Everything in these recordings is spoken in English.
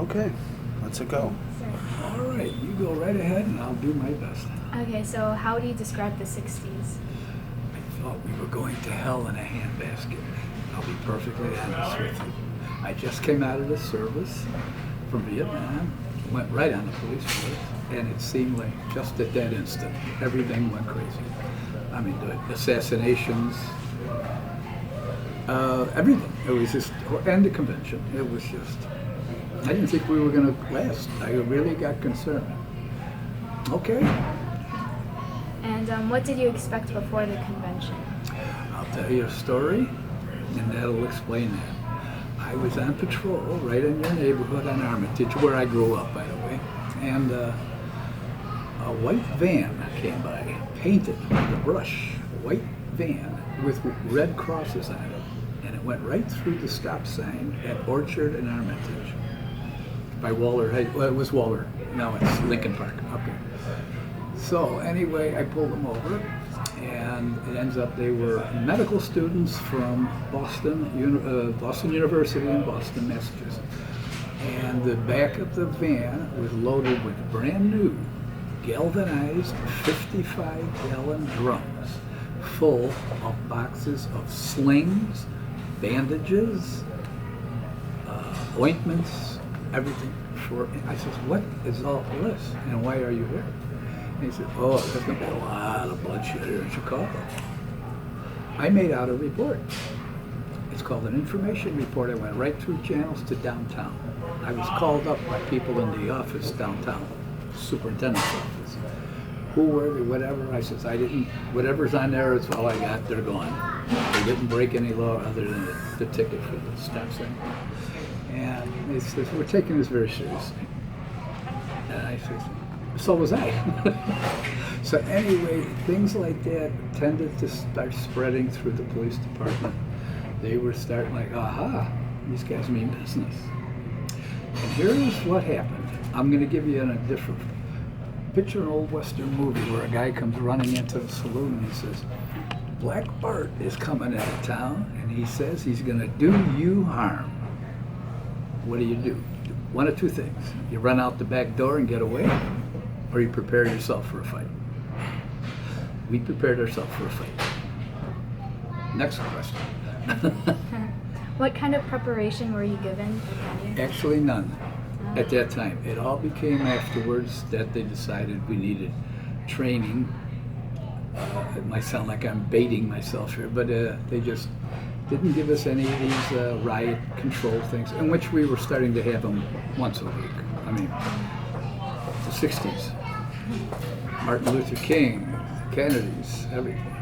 Okay, let's go. All right, you go right ahead and I'll do my best. Okay, so how do you describe the 60s? I thought we were going to hell in a handbasket. I'll be perfectly honest with you. I just came out of the service from Vietnam, went right on the police force, and it seemed like just at that instant, everything went crazy. I mean, the assassinations, everything. It was just, and the convention. It was just, I didn't think we were going to last. I really got concerned. Okay. And what did you expect before the convention? I'll tell you a story, and that'll explain that. I was on patrol right in your neighborhood on Armitage, where I grew up, by the way, and a white van came by, painted with a brush, a white van with red crosses on it, and it went right through the stop sign at Orchard and Armitage by Waller. Well, it was Waller. Now it's Lincoln Park. Okay. So anyway, I pulled them over, and it ends up they were medical students from Boston University in Boston, Massachusetts. And the back of the van was loaded with brand new galvanized 55-gallon drums full of boxes of slings, bandages, ointments, everything. I says, what is all this and why are you here? And he said, oh, there's going to be a lot of bloodshed here in Chicago. I made out a report. It's called an information report. I went right through channels to downtown. I was called up by people in the office downtown, superintendent's office. Who were they, whatever. I says, I didn't, whatever's on there is all I got, they're gone. They didn't break any law other than the ticket for the stop sign. And they says, we're taking this very seriously. And I says, so was I. So anyway, things like that tended to start spreading through the police department. They were starting like, aha, these guys mean business. And here's what happened. I'm going to give you a different, picture an old Western movie where a guy comes running into the saloon and he says, Black Bart is coming into town and he says he's going to do you harm. What do? One of two things. You run out the back door and get away, or you prepare yourself for a fight. We prepared ourselves for a fight. Next question. What kind of preparation were you given? Actually, none at that time. It all became afterwards that they decided we needed training. It might sound like I'm baiting myself here, but they just didn't give us any of these riot control things, in which we were starting to have them once a week. I mean, the 60s. Martin Luther King, Kennedys, everything.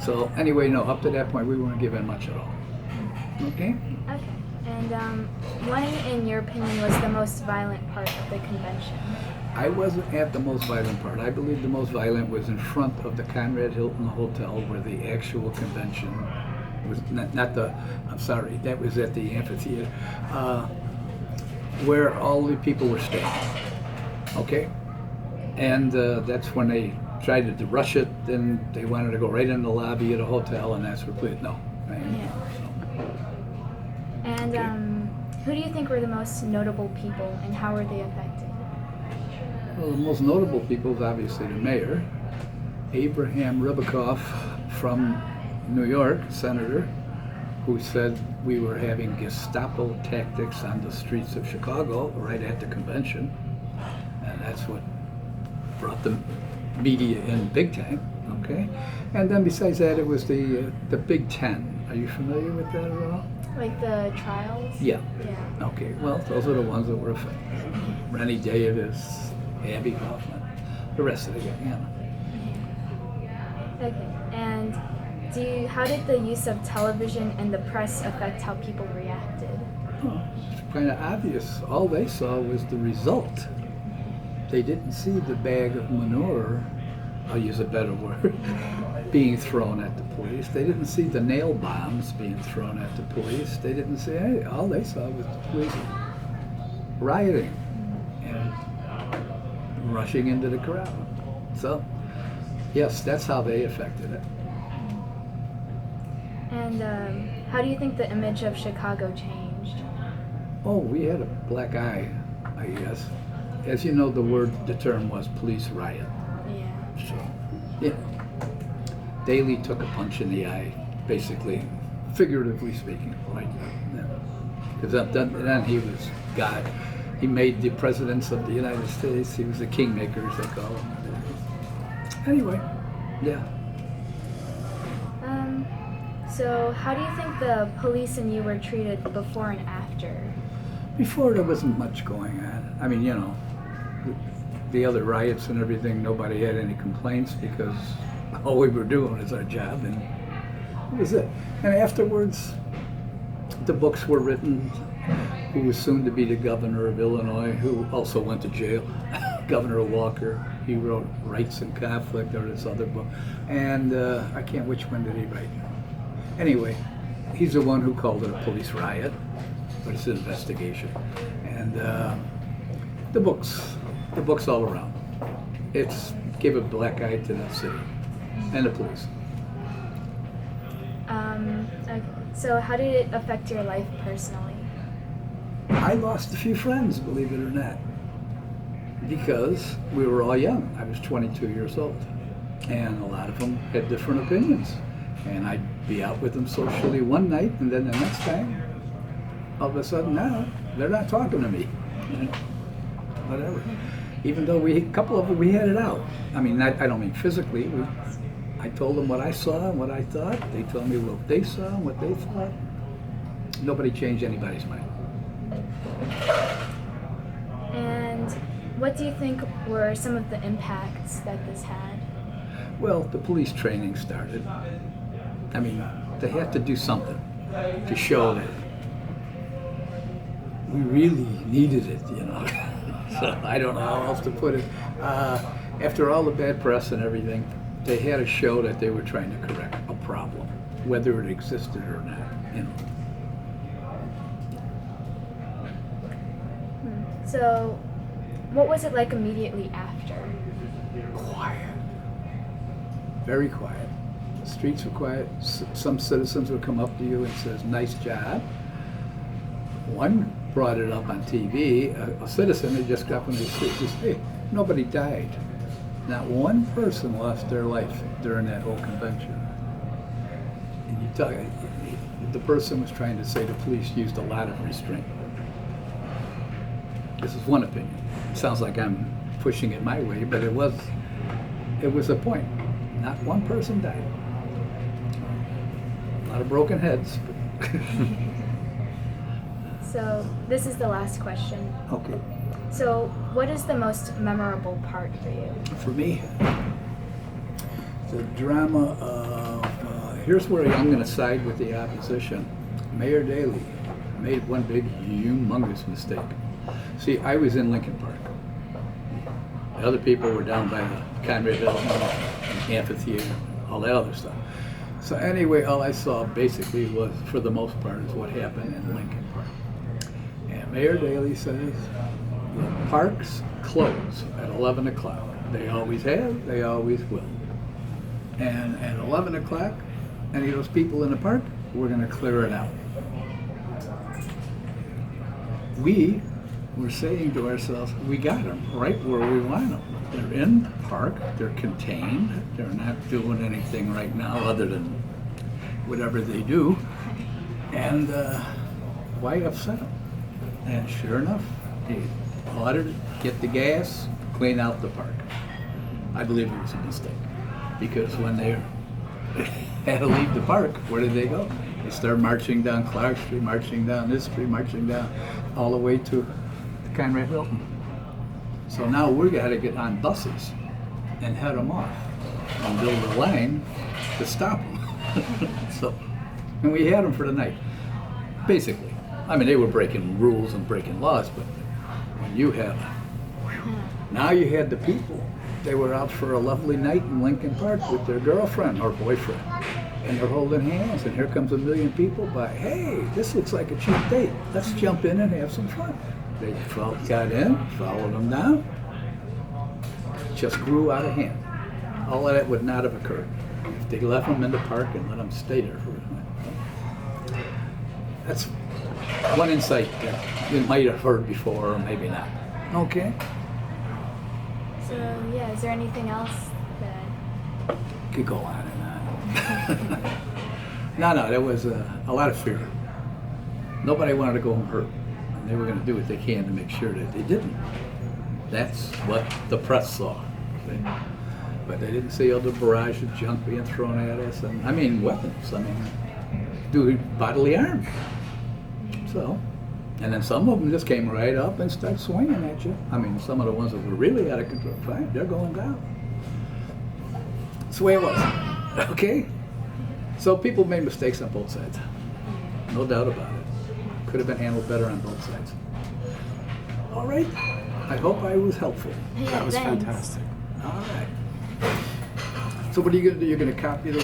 So anyway, no, up to that point, we weren't given much at all. Okay? Okay. And what, in your opinion, was the most violent part of the convention? I wasn't at the most violent part. I believe the most violent was in front of the Conrad Hilton Hotel, where the actual convention was, that was at the amphitheater, where all the people were staying. Okay? And that's when they tried to rush it, then they wanted to go right in the lobby of the hotel, and that's where, no. Right? Yeah. And who do you think were the most notable people, and how were they affected? Well, the most notable people is obviously the mayor, Abraham Ribicoff from New York, senator, who said we were having Gestapo tactics on the streets of Chicago right at the convention, and that's what brought the media in big time. Okay, and then besides that, it was the Big Ten. Are you familiar with that at all? Like the trials? Yeah. Yeah. Okay. Well, those are the ones that were affected. Rennie Davis, Abby Hoffman, the rest of the gang. Yeah. Okay. And how did the use of television and the press affect how people reacted? Well, it's kind of obvious. All they saw was the result. They didn't see the bag of manure, I'll use a better word, being thrown at the police. They didn't see the nail bombs being thrown at the police. They didn't see any. All they saw was the police rioting and rushing into the crowd. So, yes, that's how they affected it. And how do you think the image of Chicago changed? Oh, we had a black eye, I guess. As you know, the term was police riot. Yeah. So, yeah. Daley took a punch in the eye, basically, figuratively speaking, right? Because then he was God. He made the presidents of the United States. He was the kingmaker, as they call him. Anyway, yeah. So how do you think the police and you were treated before and after? Before, there wasn't much going on. I mean, you know, the other riots and everything, nobody had any complaints because all we were doing was our job, and that was it. And afterwards, the books were written. Who was soon to be the governor of Illinois, who also went to jail, Governor Walker. He wrote Rights and Conflict, or this other book. And I can't, which one did he write? Anyway, he's the one who called it a police riot, but it's an investigation. And the books all around. It's gave a black eye to the city and the police. Okay. So how did it affect your life personally? I lost a few friends, believe it or not, because we were all young. I was 22 years old, and a lot of them had different opinions. And I'd be out with them socially one night, and then the next time, all of a sudden, now they're not talking to me. You know, whatever. Even though a couple of them, we had it out. I mean, I don't mean physically. I told them what I saw and what I thought. They told me what they saw and what they thought. Nobody changed anybody's mind. And what do you think were some of the impacts that this had? Well, the police training started. I mean, they had to do something to show that we really needed it, you know. So I don't know how else to put it. After all the bad press and everything, they had to show that they were trying to correct a problem, whether it existed or not, you know. So, what was it like immediately after? Quiet. Very quiet. The streets were quiet. Some citizens would come up to you and says, "Nice job." One brought it up on TV. A citizen had just got up on the street and says, "Hey, nobody died. Not one person lost their life during that whole convention." And you tell the person was trying to say the police used a lot of restraint. This is one opinion. It sounds like I'm pushing it my way, but it was a point. Not one person died. A lot of broken heads. So, this is the last question. Okay. So, what is the most memorable part for you? For me, the drama of, here's where I'm going to side with the opposition. Mayor Daley made one big, humongous mistake. See, I was in Lincoln Park. The other people were down by the Conrad Hill amphitheater, all that other stuff. So anyway, all I saw basically was, for the most part, is what happened in Lincoln Park. And Mayor Daley says, the parks close at 11 o'clock. They always have, they always will. And at 11 o'clock, any of those people in the park, we're going to clear it out. We were saying to ourselves, we got them right where we want them. They're in the park, they're contained, they're not doing anything right now other than whatever they do. And why upset them? And sure enough, they ordered it, get the gas, clean out the park. I believe it was a mistake, because when they had to leave the park, where did they go? They started marching down Clark Street, marching down this street, marching down all the way to Conrad Hilton. So now we got to get on buses and head them off and build a line to stop them. So, and we had them for the night, basically. I mean, they were breaking rules and breaking laws, but when you have, now you had the people. They were out for a lovely night in Lincoln Park with their girlfriend or boyfriend, and they're holding hands, and here comes 1 million people by, hey, this looks like a cheap date. Let's jump in and have some fun. They got in, followed them down, just grew out of hand. All of that would not have occurred if they left them in the park and let them stay there for a minute. one insight that you might have heard before or maybe not. Okay? So yeah, is there anything else that? Could go on and on. No, there was a lot of fear. Nobody wanted to go home hurt. And they were going to do what they can to make sure that they didn't. That's what the press saw. See? But they didn't see all the barrage of junk being thrown at us. And I mean, weapons. I mean, do bodily harm. So, and then some of them just came right up and started swinging at you. I mean, some of the ones that were really out of control, fine, they're going down. That's the way it was. Okay? So people made mistakes on both sides. No doubt about it. Could have been handled better on both sides. All right. I hope I was helpful. Yeah, That was thanks. fantastic. All right. So what are you going to do? You're going to copy the